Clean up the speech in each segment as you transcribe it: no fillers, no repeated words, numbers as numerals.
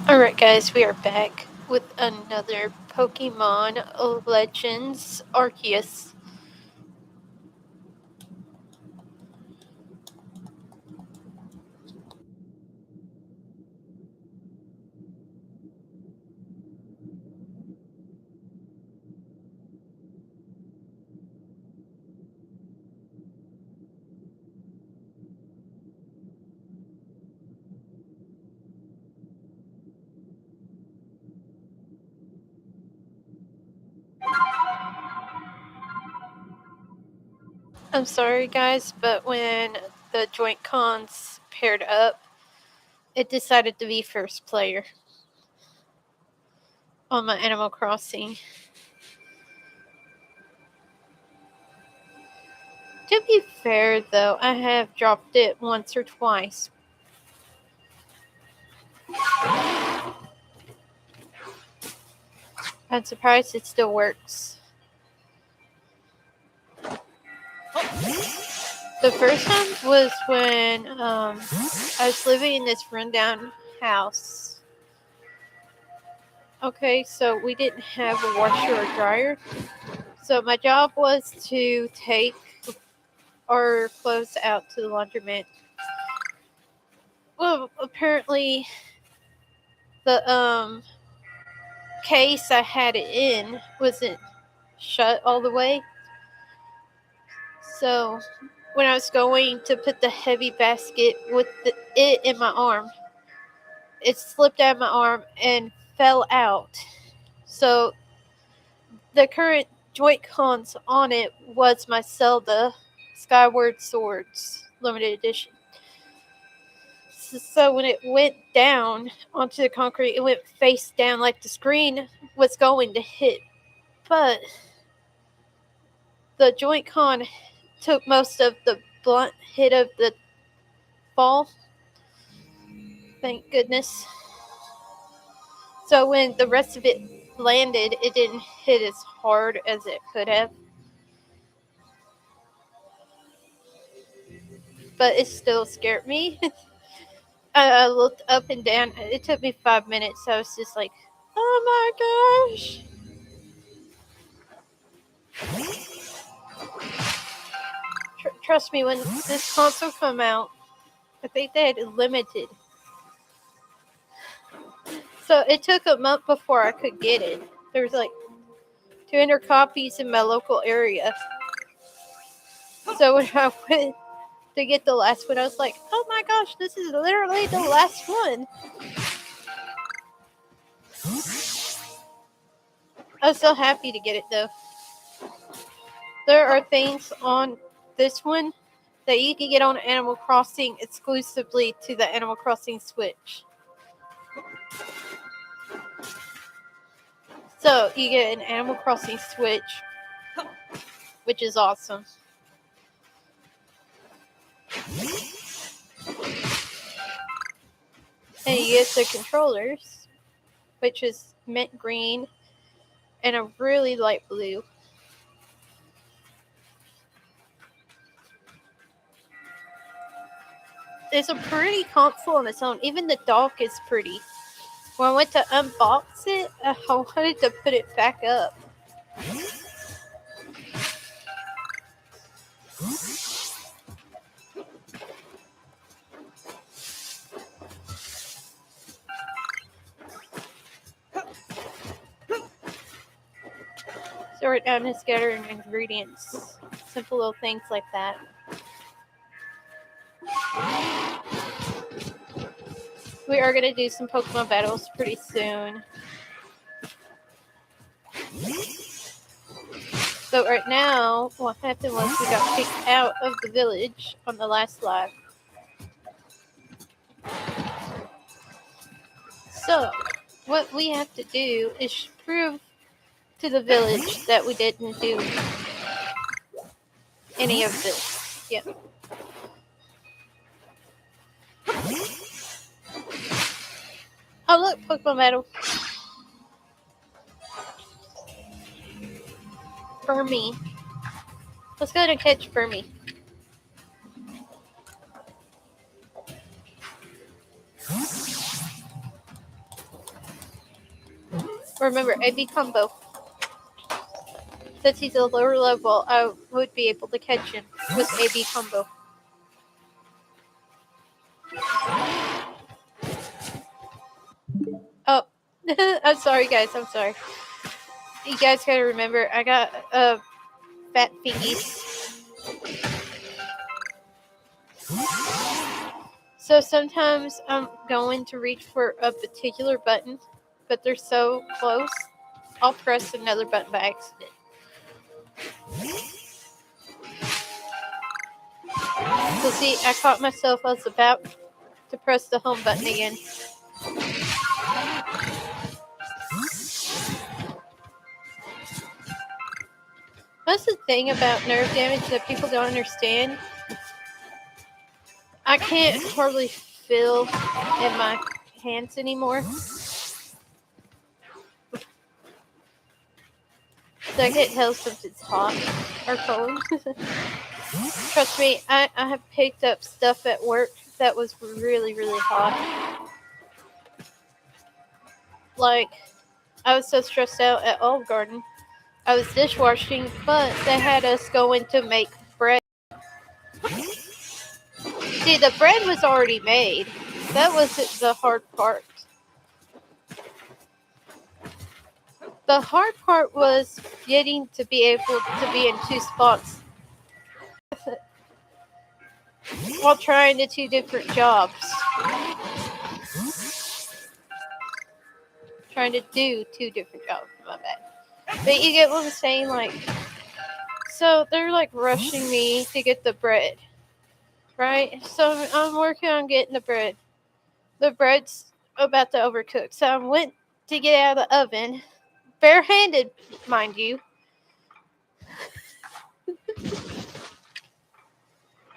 Alright, guys, we are back with another Pokemon Legends Arceus. I'm sorry, guys, but when the joint cons paired up, it decided to be first player on my Animal Crossing. To be fair, though, I have dropped it once or twice. I'm surprised it still works. The first time was when I was living in this rundown house. Okay, so we didn't have a washer or dryer. So my job was to take our clothes out to the laundromat. Well, apparently the case I had it in wasn't shut all the way. So when I was going to put the heavy basket with it in my arm, it slipped out of my arm and fell out. So the current Joy-Cons on it was my Zelda Skyward Swords limited edition. So when it went down onto the concrete, it went face down like the screen was going to hit. But the Joy-Con took most of the blunt hit of the fall. Thank goodness. So when the rest of it landed, it didn't hit as hard as it could have. But it still scared me. I looked up and down. It took me 5 minutes. I was just like, oh my gosh. Trust me, when this console come out, I think they had it limited. So it took a month before I could get it. There was like 200 copies in my local area. So when I went to get the last one, I was like, oh my gosh, this is literally the last one. I was so happy to get it though. There are things on this one that you can get on Animal Crossing exclusively to the Animal Crossing Switch. So you get an Animal Crossing Switch, which is awesome. And you get the controllers, which is mint green and a really light blue. It's a pretty console on its own. Even the dock is pretty. When I went to unbox it, I wanted to put it back up. Sort down and scatter ingredients. Simple little things like that. We are going to do some Pokemon battles pretty soon. So right now, what happened was we got kicked out of the village on the last live. So, what we have to do is prove to the village that we didn't do any of this. Yep. Oh look, Pokemon battle. Burmy. Let's go to catch Burmy. Remember, AB combo. Since he's a lower level, I would be able to catch him with AB combo. Oh, I'm sorry, guys. I'm sorry. You guys gotta remember, I got fat fingies. So sometimes I'm going to reach for a particular button, but they're so close, I'll press another button by accident. So see, I caught myself. I was about to press the home button again. That's the thing about nerve damage that people don't understand. I can't hardly feel in my hands anymore. So I can't tell since it's hot or cold. Trust me, I have picked up stuff at work that was really, really hot. Like, I was so stressed out at Olive Garden. I was dishwashing, but they had us going to make bread. See, the bread was already made. That was the hard part. The hard part was getting to be able to be in two spots while trying the two different jobs. Trying to do two different jobs, my bad. But you get what I'm saying? Like, so they're like rushing me to get the bread, right? So I'm working on getting the bread. The bread's about to overcook. So I went to get out of the oven, barehanded, mind you.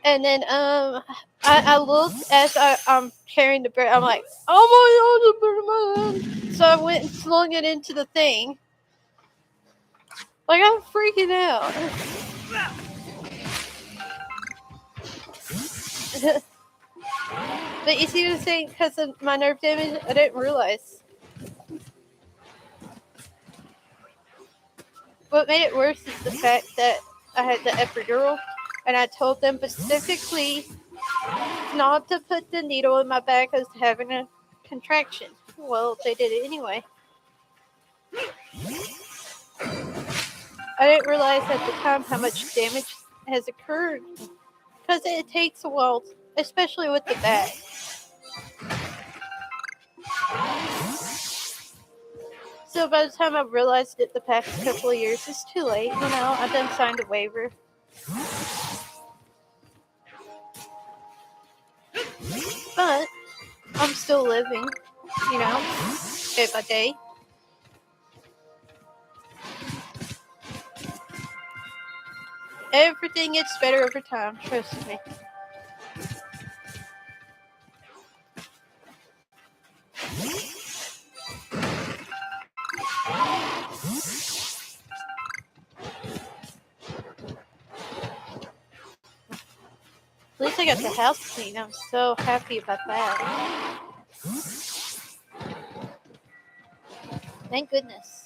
And then I looked as I'm carrying the bread. I'm like, oh my god, the bread in my hand. So I went and slung it into the thing. Like, I'm freaking out. But you see what I'm saying? Because of my nerve damage, I didn't realize. What made it worse is the fact that I had the epidural, and I told them specifically not to put the needle in my back as having a contraction. Well, they did it anyway. I didn't realize at the time how much damage has occurred, because it takes a while, especially with the back. So by the time I realized it the past couple of years, it's too late. You know, I done signed a waiver. But I'm still living, you know, day by day. Everything gets better over time, trust me. At least I got the house clean. I'm so happy about that. Thank goodness.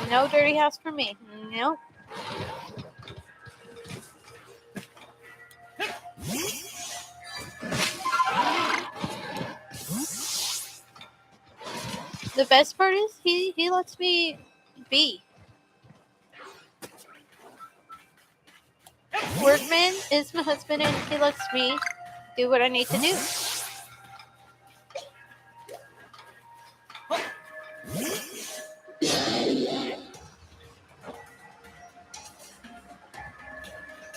No dirty house for me. Nope. The best part is he lets me be. Workman is my husband, and he lets me do what I need to do.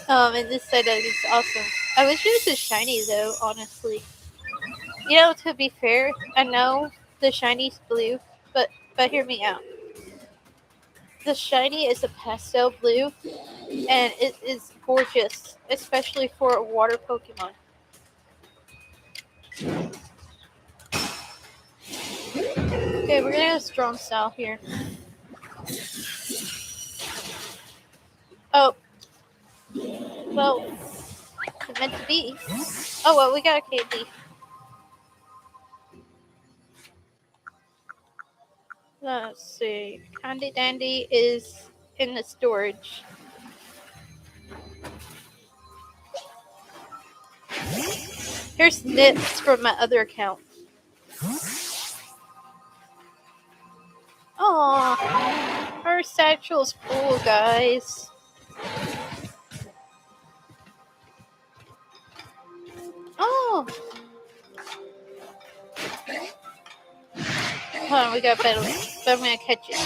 And this setup is awesome. I wish it was a shiny though, honestly. You know, to be fair, I know the shiny's blue, but hear me out. The shiny is a pastel blue, and it is gorgeous, especially for a water Pokemon. Okay, we're gonna go strong style here. Oh, well, it's meant to be. Oh well, we got a candy. Let's see. Handy Dandy is in the storage. Here's Nips from my other account. Aw, her satchel's full, guys. Oh. Hold on, we got better. But I'm gonna catch it.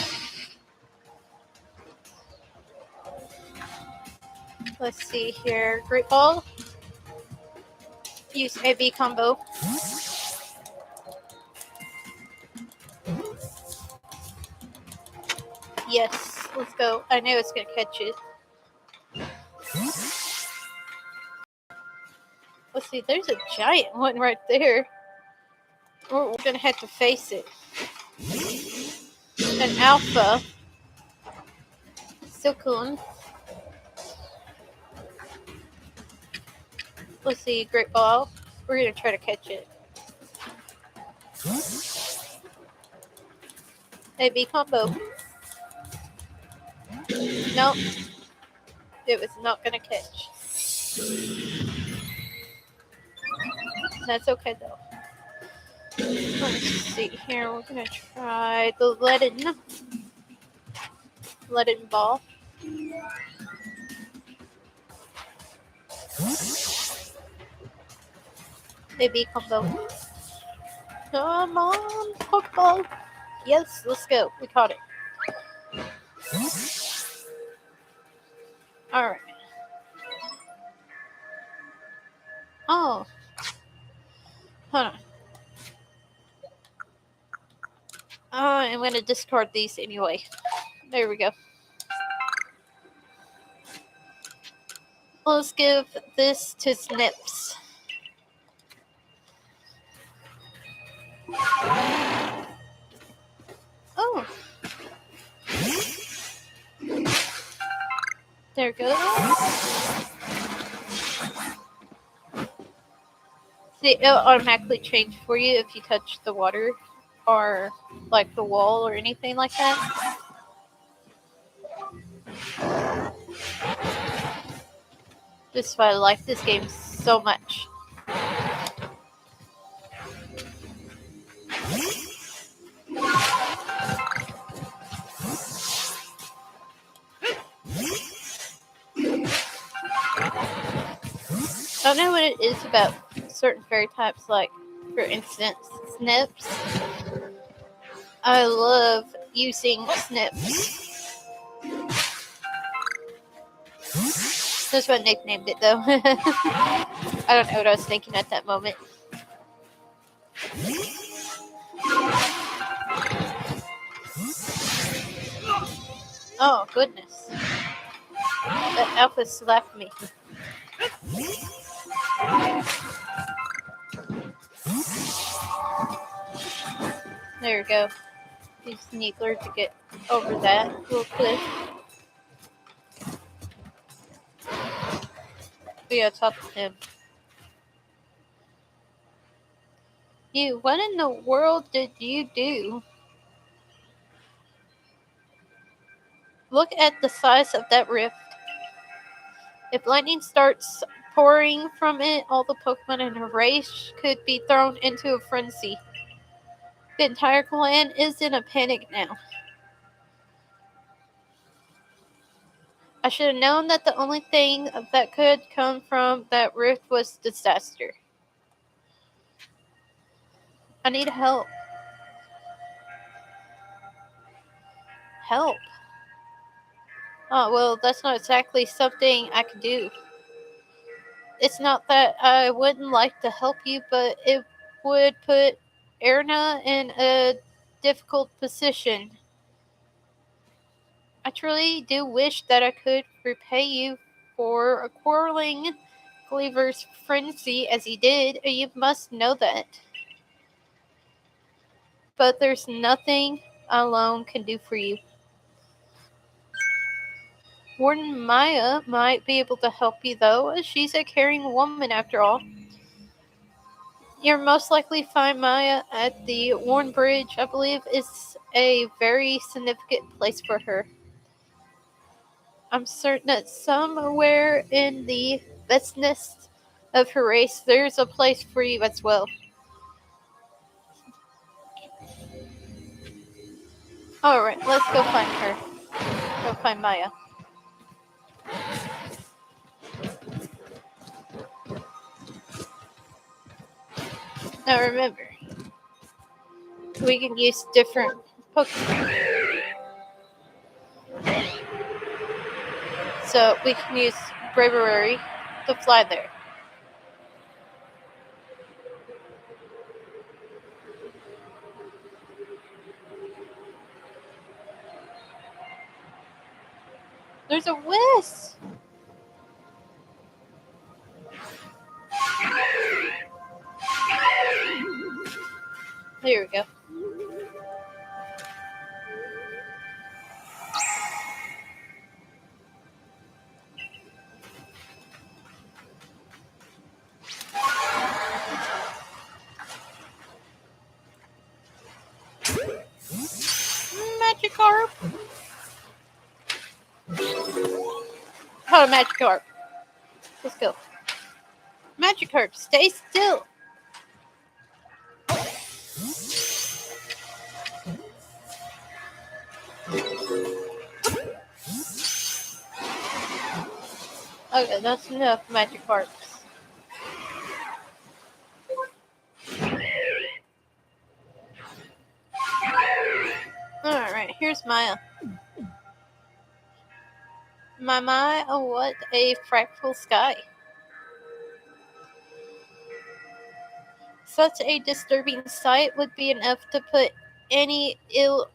Let's see here. Great Ball. Use AB combo. Yes, let's go. I know it's gonna catch it. Let's see, there's a giant one right there. We're gonna have to face it. An alpha. Silcoon. Let's see, Great Ball. We're gonna try to catch it. AB combo. Nope. It was not gonna catch. That's okay though. Let's see here. We're gonna try the leaden ball. AB combo. Come on, Pokeball. Yes, let's go. We caught it. Alright. Oh. Hold on. I'm going to discard these anyway. There we go. Let's give this to Snips. Oh. There it goes. See, it'll automatically change for you if you touch the water or like the wall or anything like that. This is why I like this game so much. I don't know what it is about certain fairy types, like, for instance, Snips. I love using Snips. That's what I nicknamed it, though. I don't know what I was thinking at that moment. Oh, goodness. That alpha slapped me. There we go. Use Needler to get over that little cliff. We gotta talk to him. You, what in the world did you do? Look at the size of that rift. If lightning starts pouring from it, all the Pokemon in a race could be thrown into a frenzy. The entire clan is in a panic now. I should have known that the only thing that could come from that rift was disaster. I need help. Help? Oh, well, that's not exactly something I could do. It's not that I wouldn't like to help you, but it would put Erna in a difficult position. I truly do wish that I could repay you for quarreling Cleaver's frenzy as he did. You must know that. But there's nothing I alone can do for you. Warden Maya might be able to help you, though. She's a caring woman, after all. You'll most likely find Maya at the Warren Bridge, I believe is a very significant place for her. I'm certain that somewhere in the vastness of her race, there's a place for you as well. Alright, let's go find her. Go find Maya. Now remember, we can use different Pokemon. So we can use Bravery to fly there. There's a whisk! There we go. Magikarp! Oh, Magikarp. Let's go. Magikarp, stay still! Okay, that's enough Magikarps. Alright, here's Maya. My, oh, what a frightful sky. Such a disturbing sight would be enough to put any ill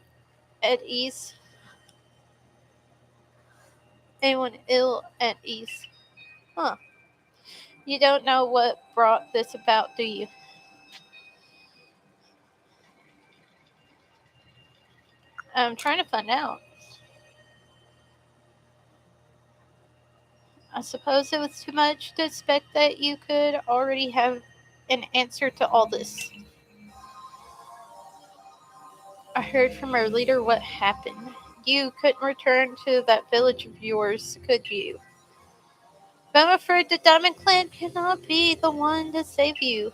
at ease. Anyone ill at ease. Huh. You don't know what brought this about, do you? I'm trying to find out. I suppose it was too much to expect that you could already have an answer to all this. I heard from our leader what happened. You couldn't return to that village of yours, could you? But I'm afraid the Diamond Clan cannot be the one to save you.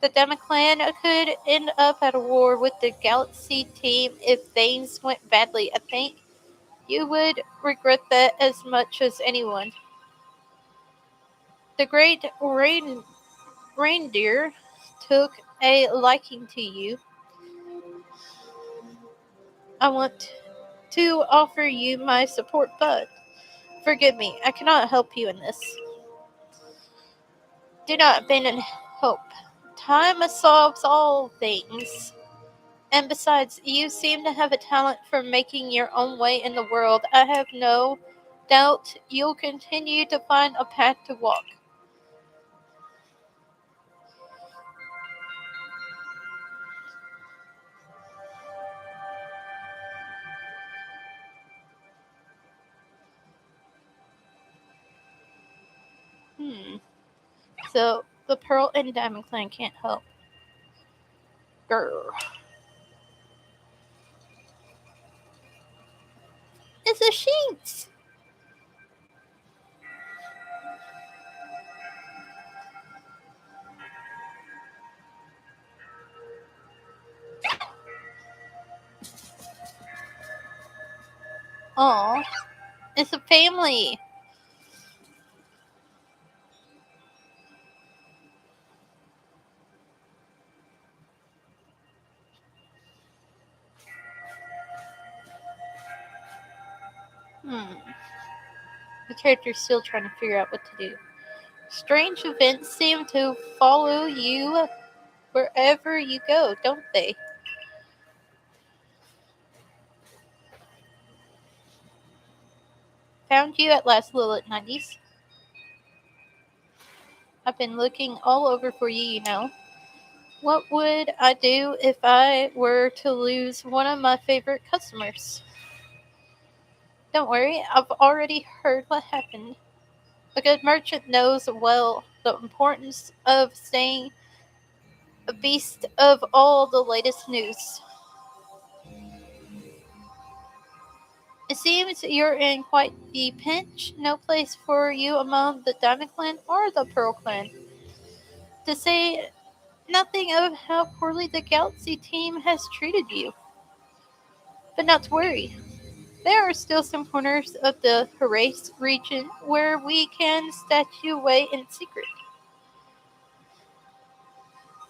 The Diamond Clan could end up at a war with the Galaxy team if things went badly. I think you would regret that as much as anyone. The great reindeer took a liking to you. I want to offer you my support, but forgive me, I cannot help you in this. Do not abandon hope. Time solves all things. And besides, you seem to have a talent for making your own way in the world. I have no doubt you'll continue to find a path to walk. So, the Pearl and Diamond Clan can't help. Grr. It's a sheet! Aw, it's a family. The character's still trying to figure out what to do. Strange events seem to follow you wherever you go, don't they? Found you at last, Lilith 90s. I've been looking all over for you, you know. What would I do if I were to lose one of my favorite customers? Don't worry, I've already heard what happened. A good merchant knows well the importance of staying abreast of all the latest news. It seems you're in quite the pinch. No place for you among the Diamond Clan or the Pearl Clan. To say nothing of how poorly the Galaxy team has treated you. But not to worry. There are still some corners of the Herace region where we can stash you away in secret.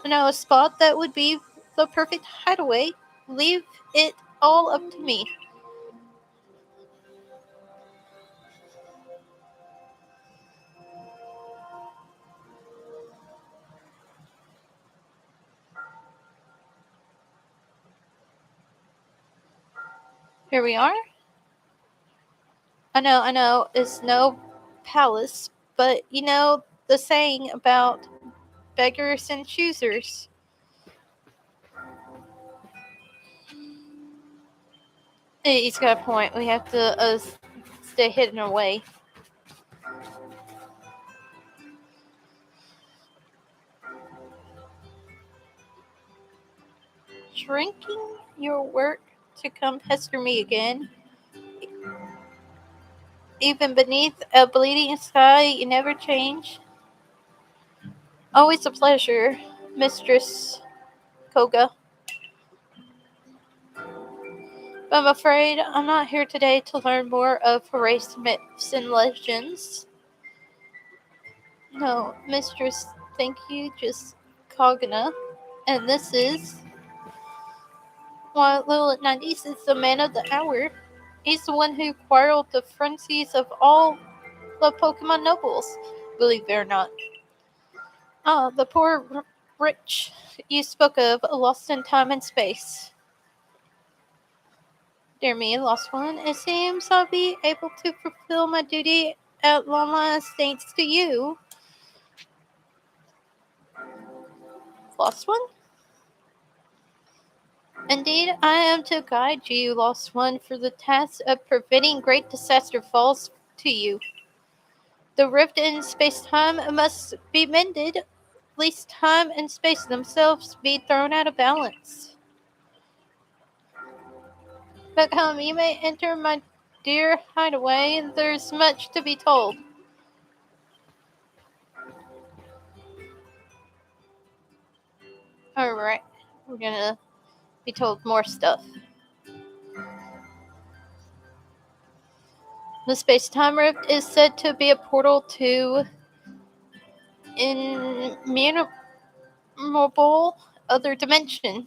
I know a spot that would be the perfect hideaway. Leave it all up to me. Here we are. I know, it's no palace, but you know the saying about beggars and choosers. He's got a point. We have to stay hidden away. Shrinking your work to come pester me again. Even beneath a bleeding sky, you never change. Always a pleasure, Mistress Koga. But I'm afraid I'm not here today to learn more of Horace myths and legends. No, Mistress, thank you, just Kogana. And this is why Lilith 90s is the man of the hour. He's the one who quarreled the frenzies of all the Pokemon nobles, believe it or not. Ah, the poor rich you spoke of, lost in time and space. Dear me, lost one, it seems I'll be able to fulfill my duty at long last thanks to you. Lost one? Indeed, I am to guide you, lost one, for the task of preventing great disaster falls to you. The rift in space-time must be mended, lest time and space themselves be thrown out of balance. But come, you may enter my dear hideaway. There's much to be told. Alright, we're gonna be told more stuff. The space-time rift is said to be a portal to innumerable other dimension.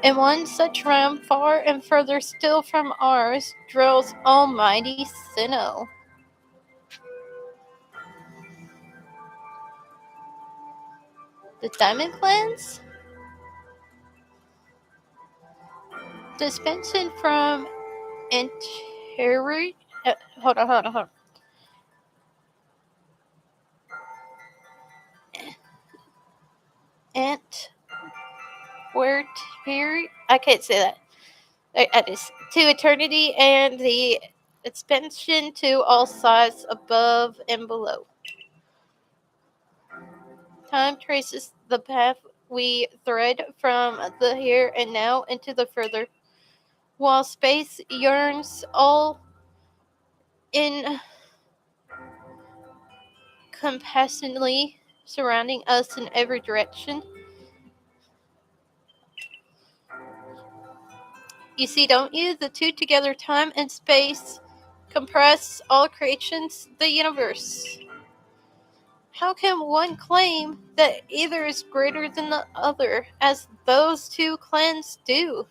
In one such realm, far and further still from ours, dwells Almighty Sinnoh. The Diamond Clans? Dispensation from Anteri... hold on. I can't say that. I just to eternity and the expansion to all sides above and below. Time traces the path we thread from the here and now into the further, while space yearns all in compassionately surrounding us in every direction. You see, don't you? The two together, time and space, compress all creations, the universe. How can one claim that either is greater than the other, as those two clans do?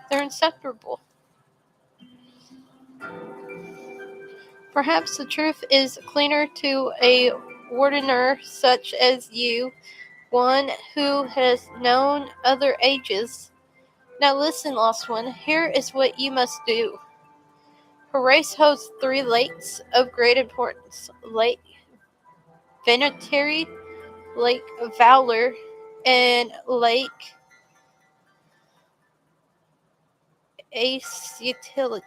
They're inseparable. Perhaps the truth is clearer to a wardener such as you, one who has known other ages. Now listen, lost one, here is what you must do. Horace holds three lakes of great importance: Lake Venetary, Lake Valor, and Lake ace utility.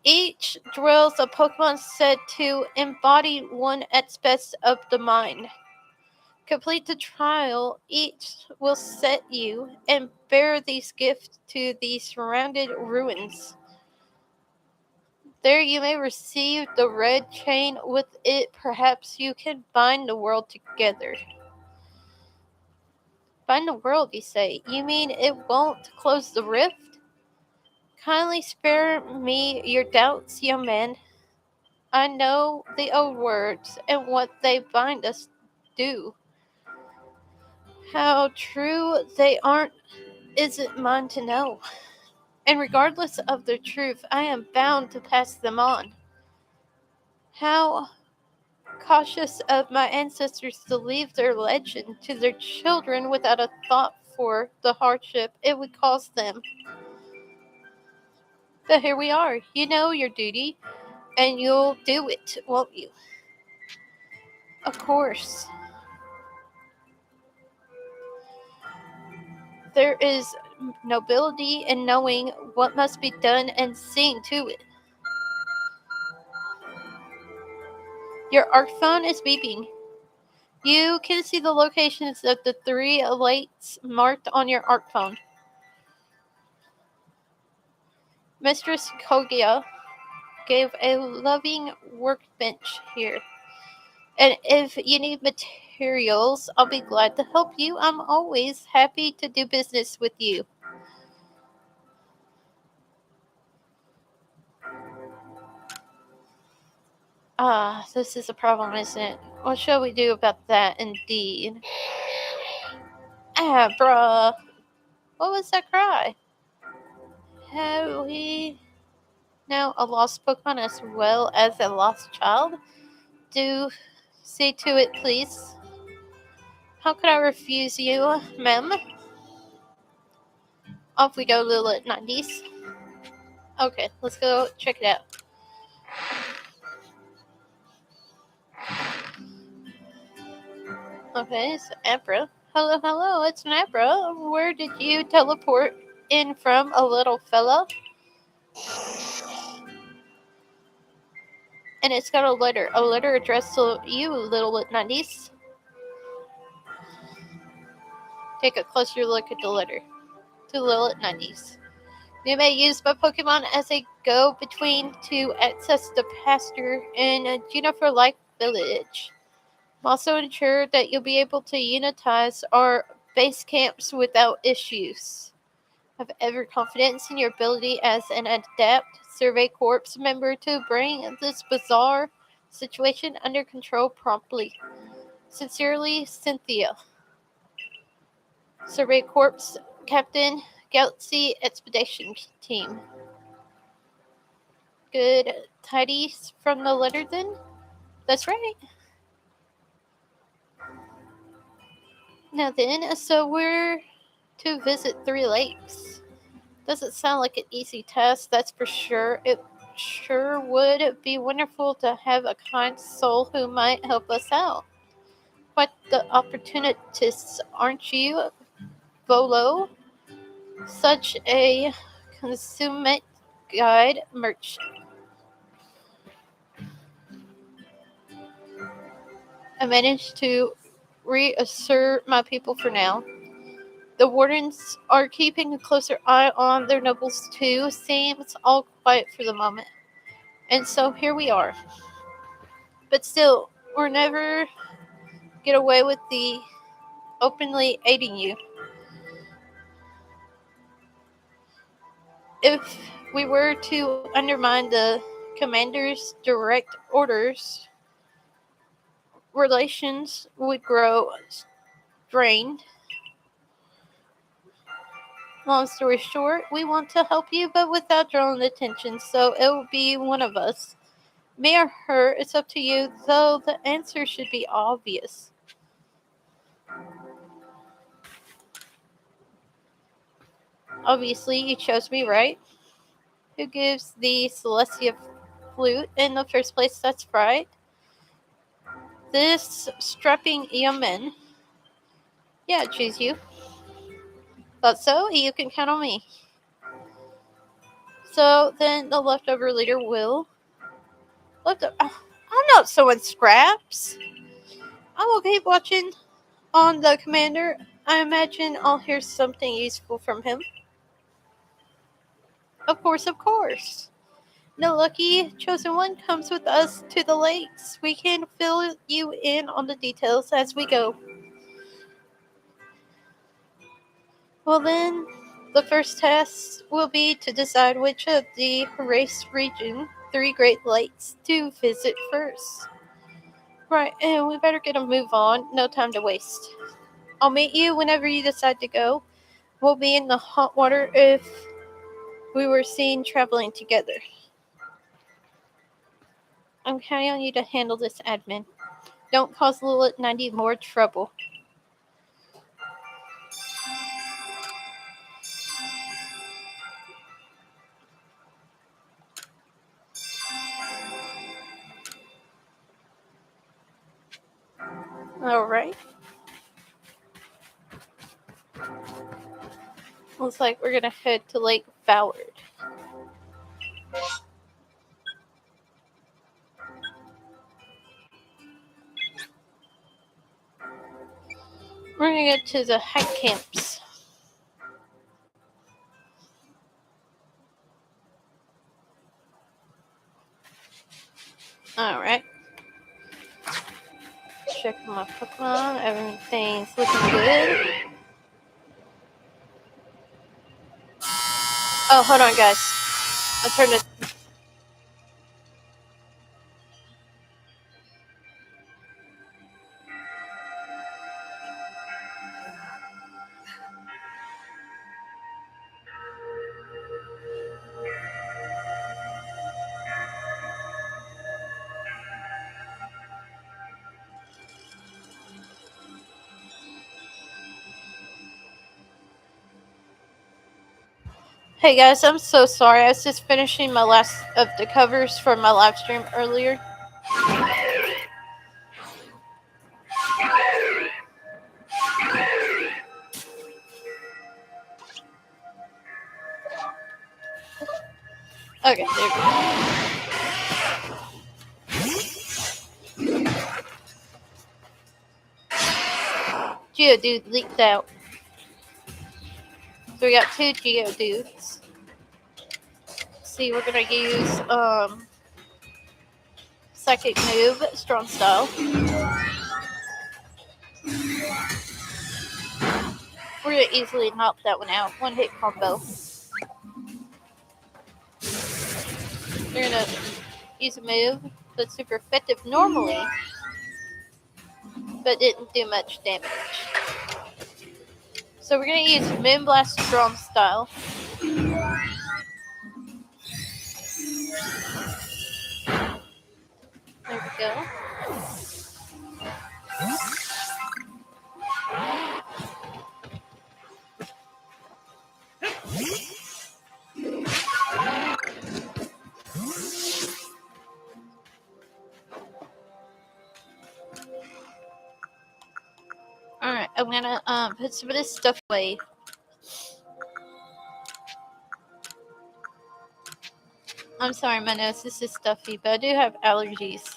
Each drills a Pokemon said to embody one aspect of the mind. Complete the trial, each will set you and bear these gifts to the surrounded ruins. There you may receive the red chain. With it, perhaps you can bind the world together. Bind the world, you say? You mean it won't close the rift? Kindly spare me your doubts, young man. I know the old words and what they bind us do. How true they aren't isn't mine to know. And regardless of their truth, I am bound to pass them on. How cautious of my ancestors to leave their legend to their children without a thought for the hardship it would cause them. But here we are. You know your duty, and you'll do it, won't you? Of course. There is nobility in knowing what must be done and seeing to it. Your arc phone is beeping. You can see the locations of the 3 lights marked on your arc phone. Mistress Kogia gave a loving workbench here. And if you need materials, I'll be glad to help you. I'm always happy to do business with you. This is a problem, isn't it? What shall we do about that, indeed? Bruh. What was that cry? Have we now a lost Pokemon as well as a lost child? Do see to it, please. How could I refuse you, ma'am? Off we go, Lilith 90s. Okay, let's go check it out. Okay, it's Abra. Hello, it's an Abra. Where did you teleport in from, a little fella? And it's got a letter addressed to you, Little 90s. Take a closer look at the letter. To Lilith 90s. You may use my Pokemon as a go-between to access the pasture in Juniper Lake Village. Also ensure that you'll be able to unitize our base camps without issues. Have every confidence in your ability as an Adapt Survey Corps member to bring this bizarre situation under control promptly. Sincerely, Cynthia. Survey Corps Captain, Galaxy Expedition Team. Good tidings from the letter then? That's right. Now then, so we're to visit 3 lakes. Doesn't sound like an easy task, that's for sure. It sure would be wonderful to have a kind soul who might help us out. Quite the opportunist, aren't you, Volo? Such a consummate guide merchant. I managed to reassure my people for now. The wardens are keeping a closer eye on their nobles too. Seems all quiet for the moment. And so here we are. But still, we'll never get away with the openly aiding you. If we were to undermine the commander's direct orders, relations would grow strained. Long story short, we want to help you, but without drawing attention, so it will be one of us. Me or her, it's up to you, though the answer should be obvious. Obviously, you chose me, right? Who gives the Celestia flute in the first place? That's right. This strapping young man. Yeah, I choose you. Thought so? You can count on me. So then the leftover leader will I'm not sewing scraps. I will keep watching on the commander. I imagine I'll hear something useful from him. Of course, of course. No, lucky chosen one comes with us to the lakes. We can fill you in on the details as we go. Well then, the first task will be to decide which of the race region 3 Great Lakes to visit first. Right, and we better get a move on. No time to waste. I'll meet you whenever you decide to go. We'll be in the hot water if we were seen traveling together. I'm counting on you to handle this, admin. Don't cause Lilith 90 more trouble. Alright. Looks like we're gonna head to Lake Ballard. We're gonna go to the hike camps. Alright. Check my Pokemon. Everything's looking good. Oh, hold on, guys. I'll turn this. Hey guys, I'm so sorry. I was just finishing my last of the covers for my live stream earlier. Okay, there we go. Geodude leaked out. So we got 2 Geodudes. See, we're gonna use Psychic Move, Strong Style. We're gonna easily knock that one out. 1-hit combo. We're gonna use a move that's super effective normally, but didn't do much damage. So we're gonna use Moonblast Strong Style. There we go. Alright, I'm gonna put some of this stuff away. I'm sorry, my nose is stuffy, but I do have allergies.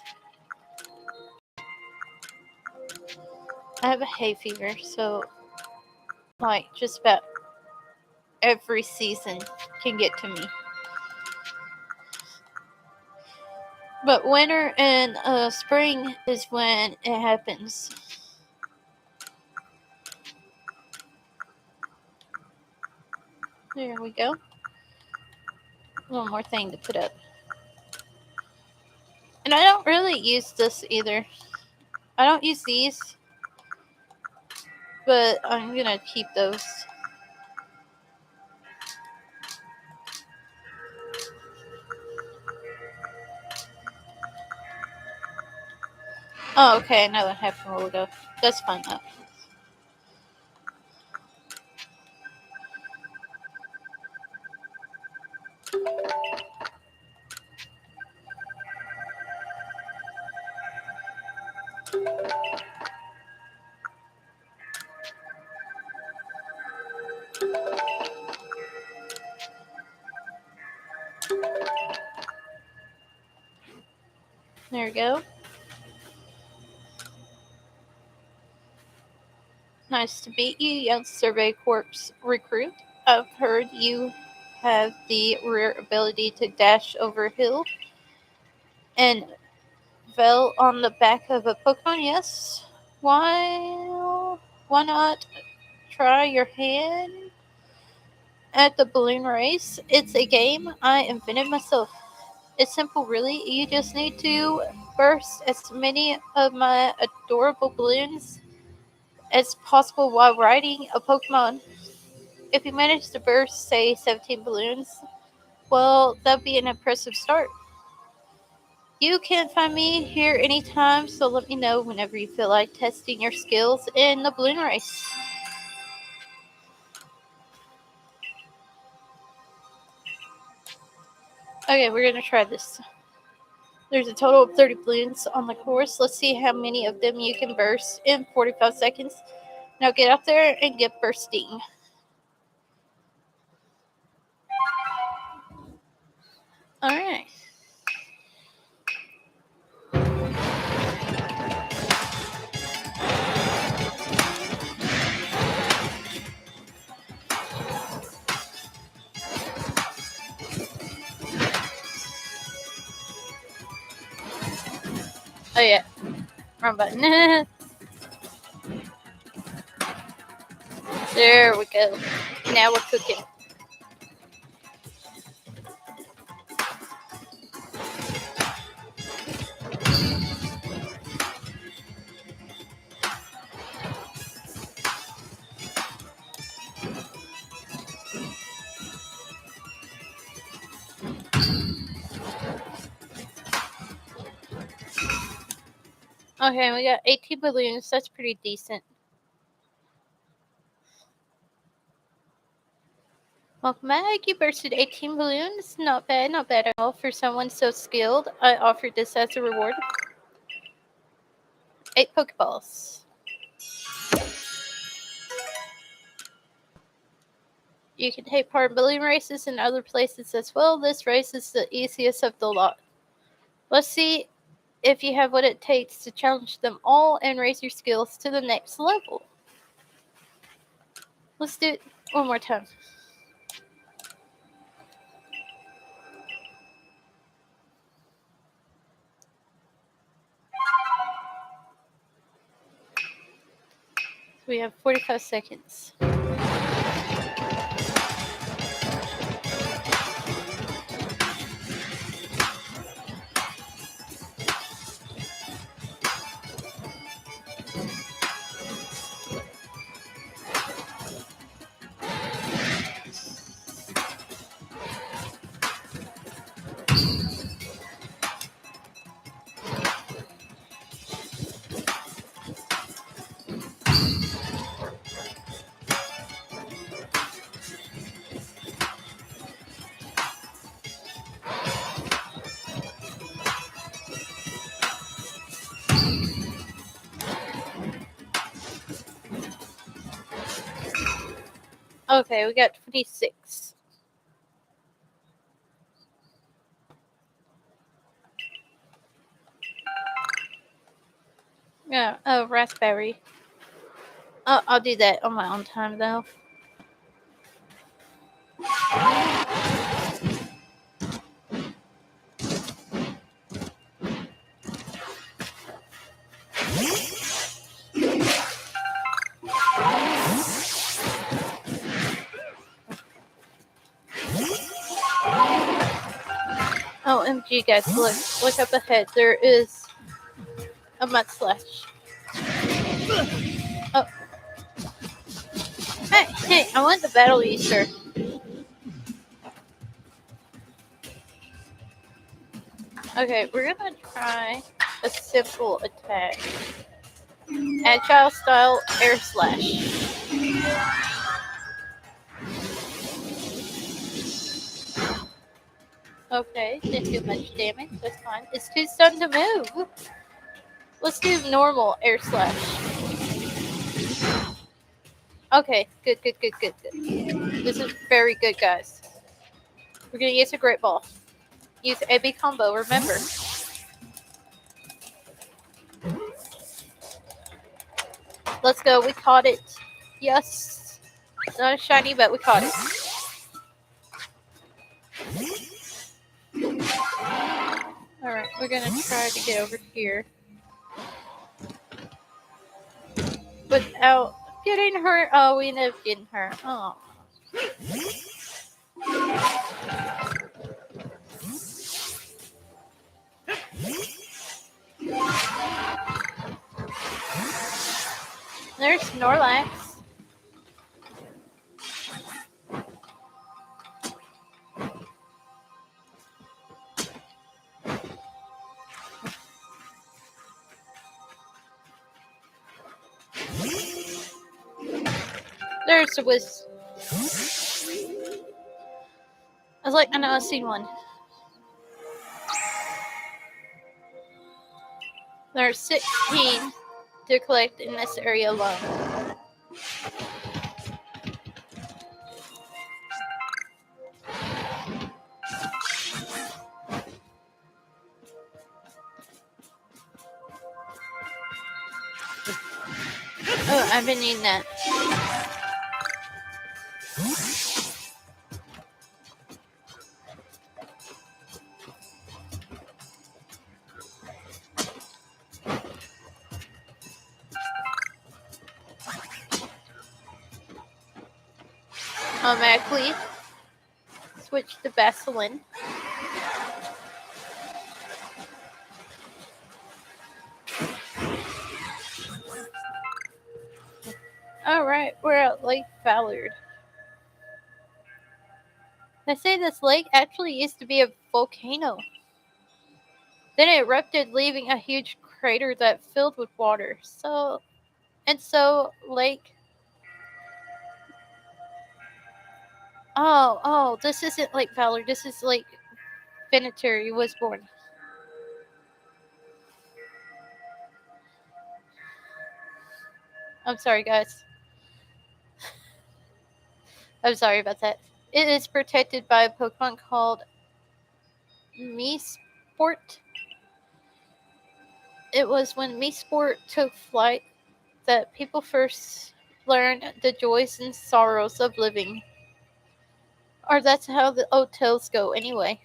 I have a hay fever, so like just about every season can get to me. But winter and spring is when it happens. There we go. One more thing to put up. And I don't really use this either. I don't use these, but I'm gonna keep those. Oh, okay, I know what happened a while ago. That's fine though. There we go. Nice to meet you, young Survey Corps recruit. I've heard you have the rare ability to dash over a hill and fell on the back of a Pokemon. Yes. Why not try your hand at the balloon race? It's a game I invented myself. It's simple, really. You just need to burst as many of my adorable balloons as possible while riding a Pokemon. If you manage to burst, say, 17 balloons, well, that'd be an impressive start. You can find me here anytime, so let me know whenever you feel like testing your skills in the balloon race. Okay, we're gonna try this. There's a total of 30 balloons on the course. Let's see how many of them you can burst in 45 seconds. Now get out there and get bursting. Alright. Oh yeah, wrong button. There we go. Now we're cooking. Okay, we got 18 balloons. That's pretty decent. Welcome back. You bursted 18 balloons. Not bad at all for someone so skilled. I offered this as a reward. 8 Pokeballs. You can take part in balloon races in other places as well. This race is the easiest of the lot. Let's see if you have what it takes to challenge them all and raise your skills to the next level. Let's do it one more time. We have 45 seconds. Okay, we got 26. Yeah, raspberry. I'll do that on my own time, though. OMG, guys, look up ahead. There is a mudslash. Oh. Hey, I want to battle you, sir. Okay, we're gonna try a simple attack. Agile style air slash. Okay, didn't do much damage. That's fine. It's too stunned to move. Let's do normal air slash. Okay, good. This is very good, guys. We're gonna use a great ball. Use AB combo, remember. Let's go. We caught it. Yes. It's not shiny, but we caught it. Alright, we're gonna try to get over here without getting hurt. Oh, we ended up getting hurt. Oh. There's Snorlax. There's the Wiz. I was like, I know I've seen one. There's 16 to collect in this area alone. Oh, I've been needing that. Automatically switch to Vaseline. Alright, we're at Lake Ballard. They say this lake actually used to be a volcano. Then it erupted, leaving a huge crater that filled with water. So, Lake... Oh, this isn't Lake Ballard. This is Lake Venetary was born. I'm sorry, guys. I'm sorry about that. It is protected by a Pokemon called Meesport. It was when Meesport took flight that people first learned the joys and sorrows of living. Or that's how the old tales go anyway.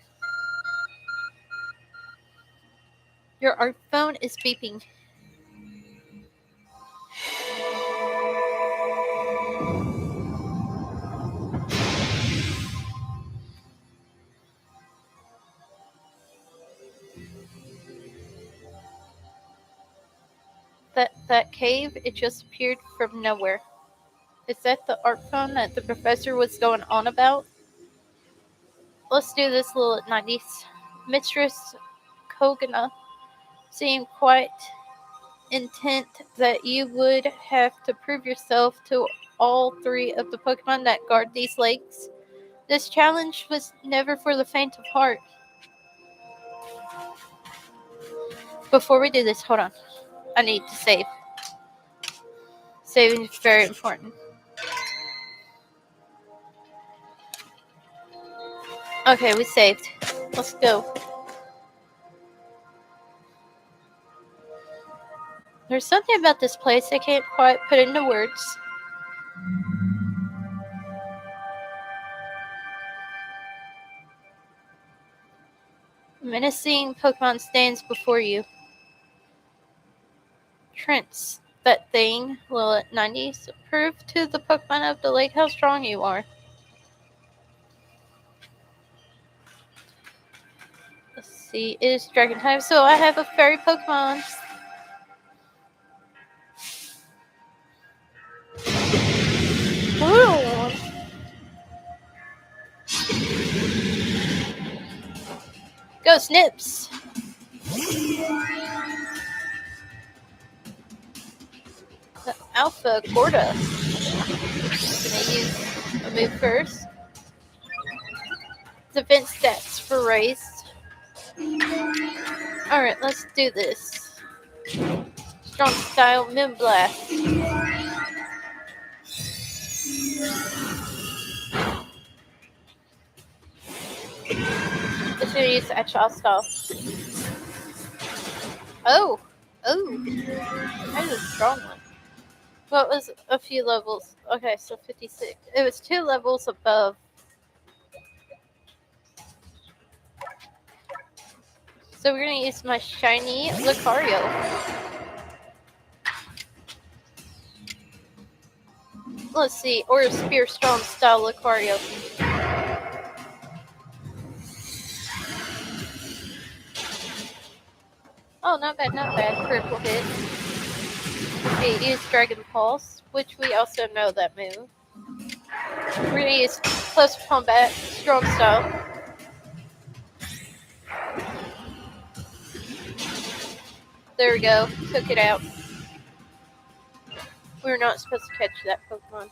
Our phone is beeping. That cave, it just appeared from nowhere. Is that the art phone that the professor was going on about? Let's do this little 90s. Mistress Kogana seemed quite intent that you would have to prove yourself to all 3 of the Pokemon that guard these lakes. This challenge was never for the faint of heart. Before we do this, hold on. I need to save. Saving is very important. Okay, we saved. Let's go. There's something about this place I can't quite put into words. Menacing Pokemon stands before you. Trents, that thing, Lilith 90s, prove to the Pokemon of the lake how strong you are. Let's see, it is Dragon time, so I have a fairy Pokemon. Ooh. Go Snips! The Alpha Gorda. Gonna use a move first. Defense stats for raised. Alright, let's do this. Strong style Moonblast. Let's use Agile style. Oh! That is a strong one. What was a few levels? Okay, so 56. It was 2 levels above. So we're going to use my shiny Lucario. Let's see, or Spear Strong style Lucario. Oh, not bad, not bad. Critical hit. Okay, use Dragon Pulse, which we also know that move. We're going to use Close Combat Strong style. There we go. Took it out. We were not supposed to catch that Pokemon.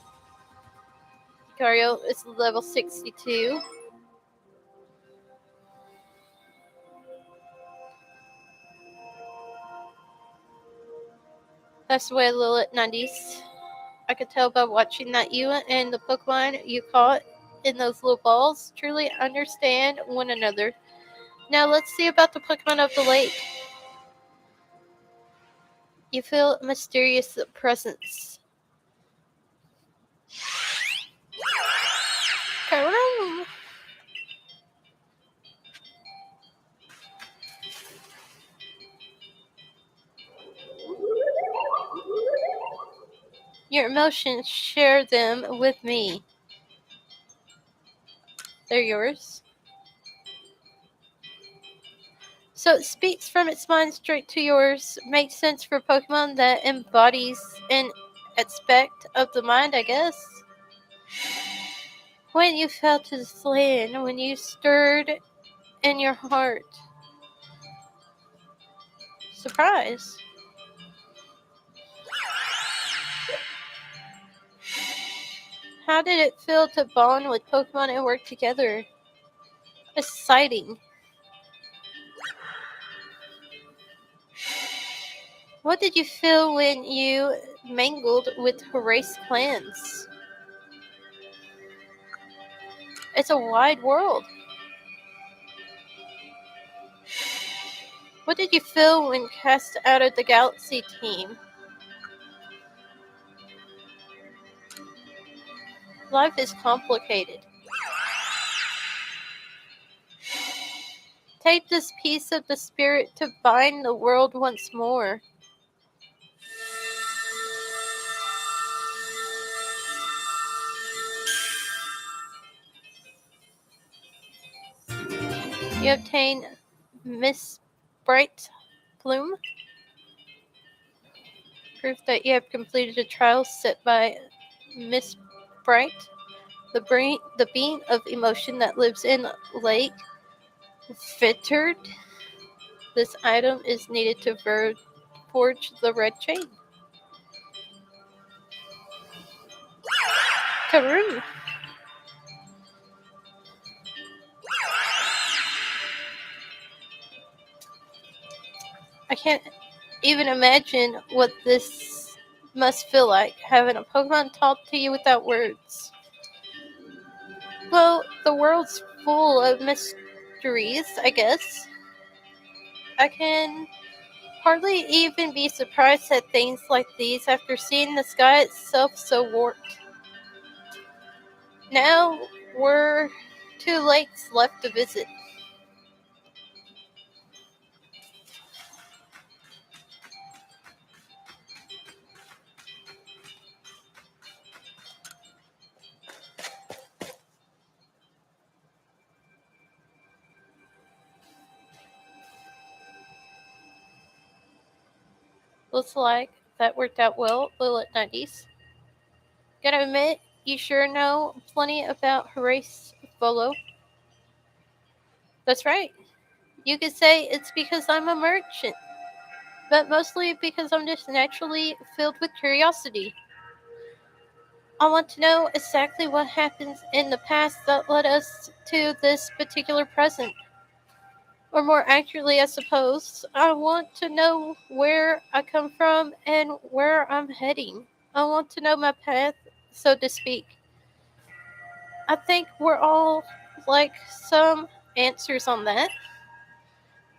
Lucario is level 62. That's the way Lilith 90s. I could tell by watching that you and the Pokemon you caught in those little balls truly understand one another. Now let's see about the Pokemon of the lake. You feel a mysterious presence. Your emotions, share them with me. They're yours. So it speaks from its mind straight to yours. Makes sense for Pokemon that embodies an aspect of the mind, I guess. When you fell to this land, when you stirred in your heart. Surprise. How did it feel to bond with Pokemon and work together? Exciting. What did you feel when you mingled with Horace clans? It's a wide world. What did you feel when cast out of the Galaxy team? Life is complicated. Take this piece of the spirit to bind the world once more. You obtain Miss Bright Plume. Proof that you have completed a trial set by Miss Bright, the being of emotion that lives in Lake Fittered. This item is needed to forge the red chain. Karoom! I can't even imagine what this must feel like, having a Pokemon talk to you without words. Well, the world's full of mysteries, I guess. I can hardly even be surprised at things like these after seeing the sky itself so warped. Now we're 2 lakes left to visit. Looks like that worked out well, Lilith 90s. Gotta admit, you sure know plenty about Horace Bolo. That's right. You could say it's because I'm a merchant, but mostly because I'm just naturally filled with curiosity. I want to know exactly what happened in the past that led us to this particular present. Or more accurately, I suppose, I want to know where I come from and where I'm heading. I want to know my path, so to speak. I think we're all like some answers on that.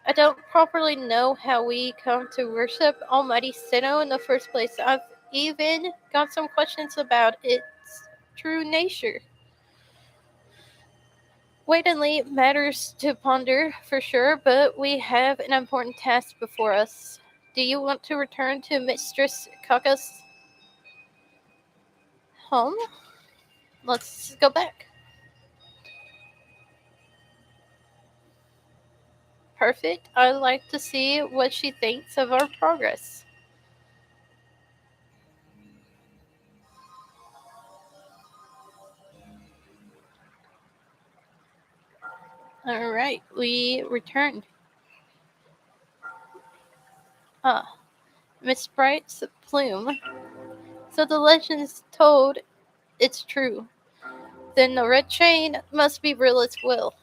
I don't properly know how we come to worship Almighty Sinnoh in the first place. I've even got some questions about its true nature. Weight and Lee matters to ponder for sure, but we have an important task before us. Do you want to return to Mistress Kaka's home? Let's go back. Perfect. I'd like to see what she thinks of our progress. Alright, we returned. Ah, Miss Bright's plume. So the legend's told it's true. Then the red chain must be real as well.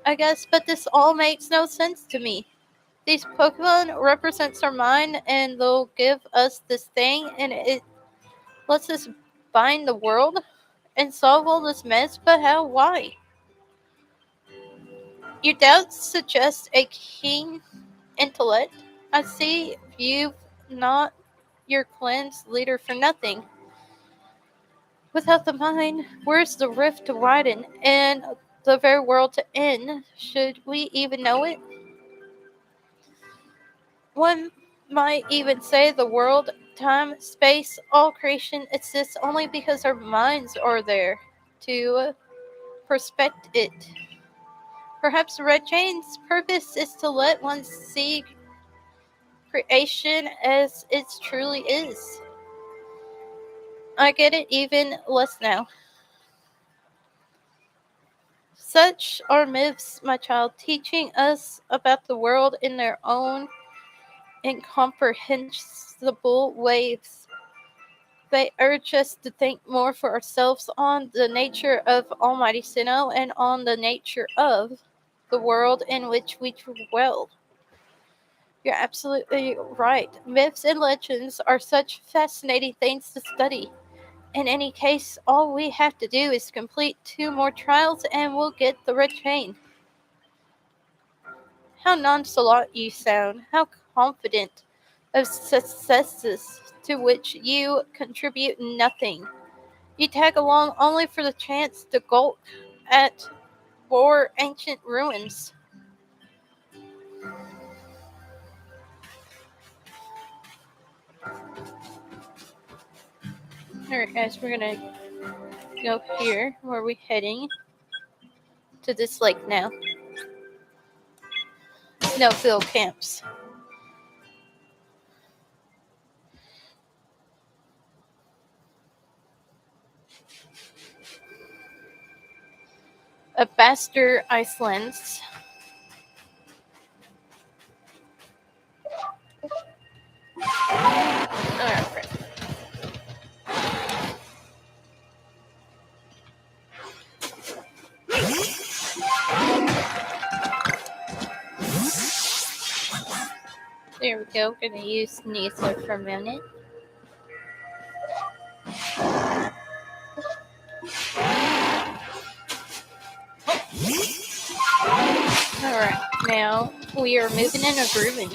I guess, but this all makes no sense to me. These Pokemon represents our mind and they'll give us this thing and it lets us bind the world and solve all this mess, but how? Why? Your doubts suggest a keen intellect. I see you've not your clan's leader for nothing. Without the mind, where's the rift to widen and the very world to end? Should we even know it? One might even say the world, time, space, all creation exists only because our minds are there to prospect it. Perhaps Red Chain's purpose is to let one see creation as it truly is. I get it even less now. Such are myths, my child, teaching us about the world in their own incomprehensible ways. They urge us to think more for ourselves on the nature of Almighty Sinnoh and on the nature of the world in which we dwell. You're absolutely right. Myths and legends are such fascinating things to study. In any case, all we have to do is complete 2 more trials and we'll get the red chain. How nonchalant you sound. How confident of successes to which you contribute nothing. You tag along only for the chance to gulp at more ancient ruins. Alright guys, we're gonna go here. Where are we heading? To this lake now. Snowfield camps. Abaster Icelands. Alright. There we go. Gonna use Neasler for a minute. Alright, now we are moving and grooving.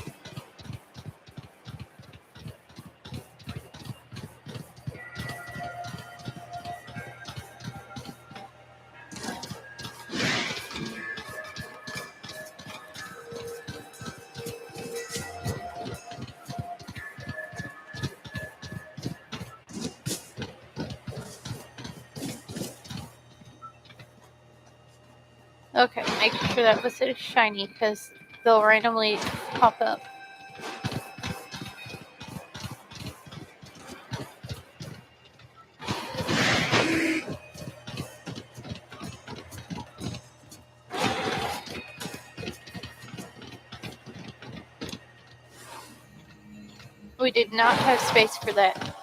Okay, making sure that was a shiny because they'll randomly pop up. We did not have space for that.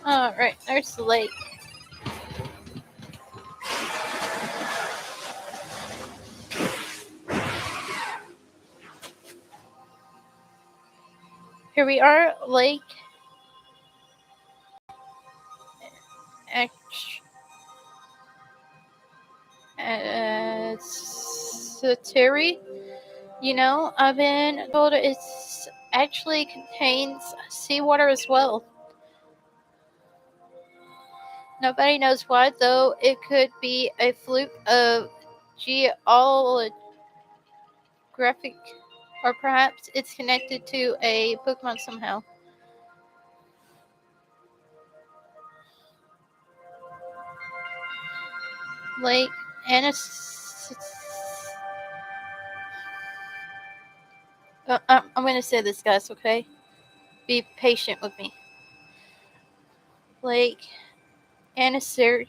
Alright, there's the lake. Here we are, lake. Satiri. You know, I've been told it actually contains seawater as well. Nobody knows why, though. It could be a fluke of geographic, or perhaps it's connected to a Pokemon somehow. Lake Anis. I'm going to say this, guys, okay? Be patient with me. Lake Anisiri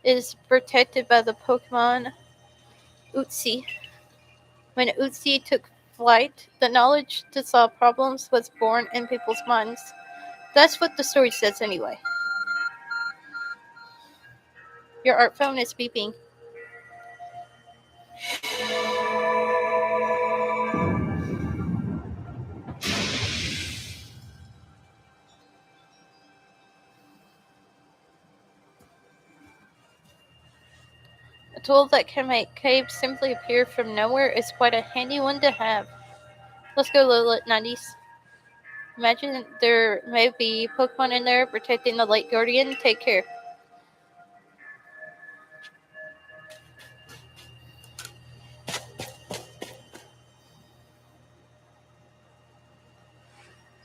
is protected by the Pokemon Utsi. When Utsi took flight, the knowledge to solve problems was born in people's minds. That's what the story says anyway. Your art phone is beeping. A tool that can make caves simply appear from nowhere is quite a handy one to have. Let's go, Lilith 90s. Imagine there may be Pokemon in there protecting the Lake Guardian. Take care.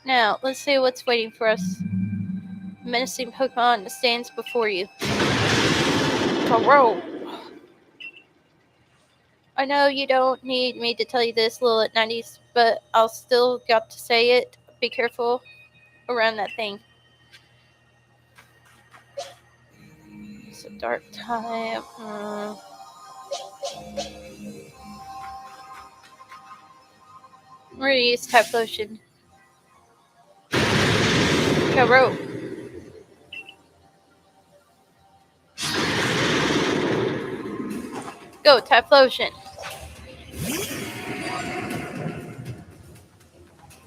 Now, let's see what's waiting for us. Menacing Pokemon stands before you. Whoa! I know you don't need me to tell you this, Lilith 90s, but I'll still got to say it. Be careful around that thing. It's a dark time. I'm gonna use Tap Lotion. Go, Go, Tap Lotion.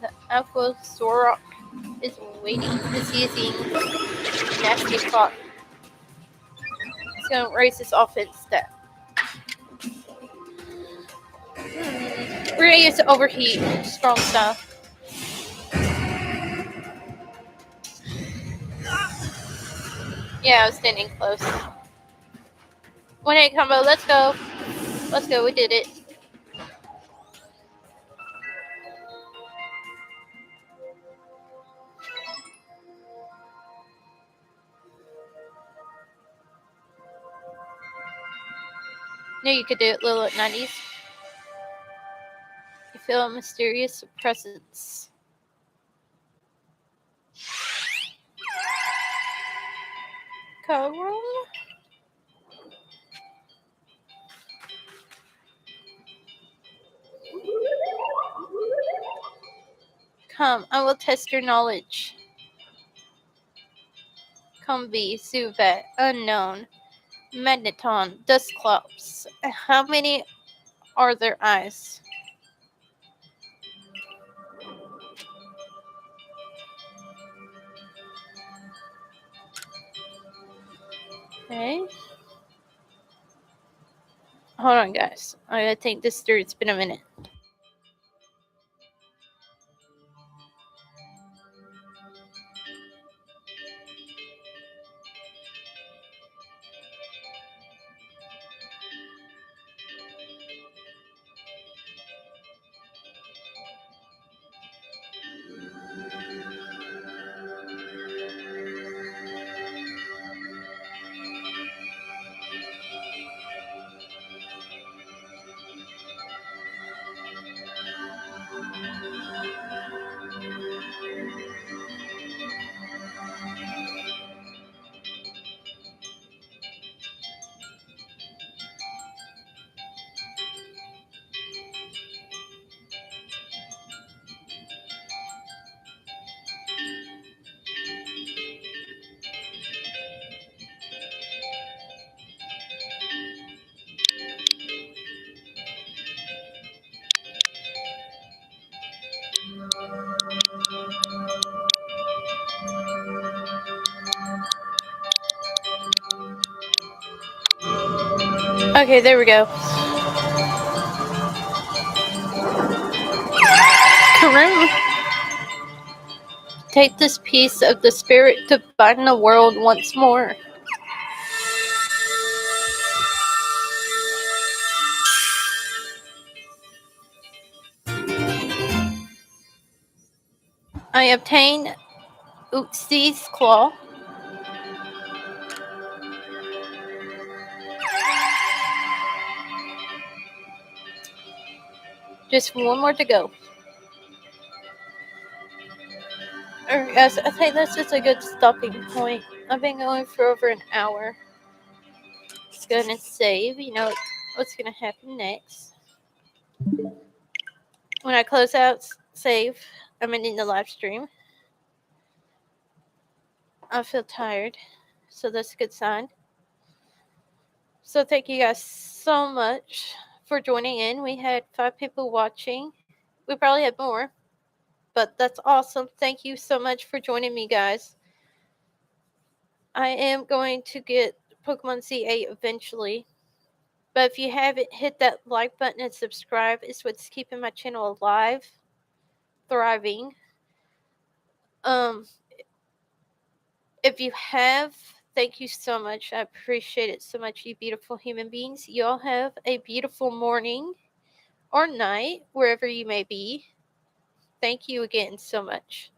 The Alpha Zorok is waiting. Is using Nasty Clock. It's gonna raise his offense stat. We're gonna use the Overheat Strong Style. Yeah, I was standing close. 1-8 combo, let's go. Let's go, we did it. Knew you could do it, Lilith 90s. You feel a mysterious presence. Coral? Come, I will test your knowledge. Combi, Zubat, Unknown, Magneton, Dusclops. How many are their eyes? Okay. Hold on, guys. I think this through. It's been a minute. Okay, there we go. Karoon. Take this piece of the spirit to bind the world once more. I obtain Uxi's claw. Just one more to go. Alright guys, I think this is a good stopping point. I've been going for over an hour. Just gonna save, you know what's gonna happen next. When I close out save, I'm ending the live stream. I feel tired, so that's a good sign. So thank you guys so much for joining in. We had 5 people watching. We probably had more, but that's awesome. Thank you so much for joining me, guys. I am going to get Pokemon C8 eventually. But if you haven't, hit that like button and subscribe. It's what's keeping my channel alive, thriving. If you have, thank you so much. I appreciate it so much, you beautiful human beings. You all have a beautiful morning or night, wherever you may be. Thank you again so much.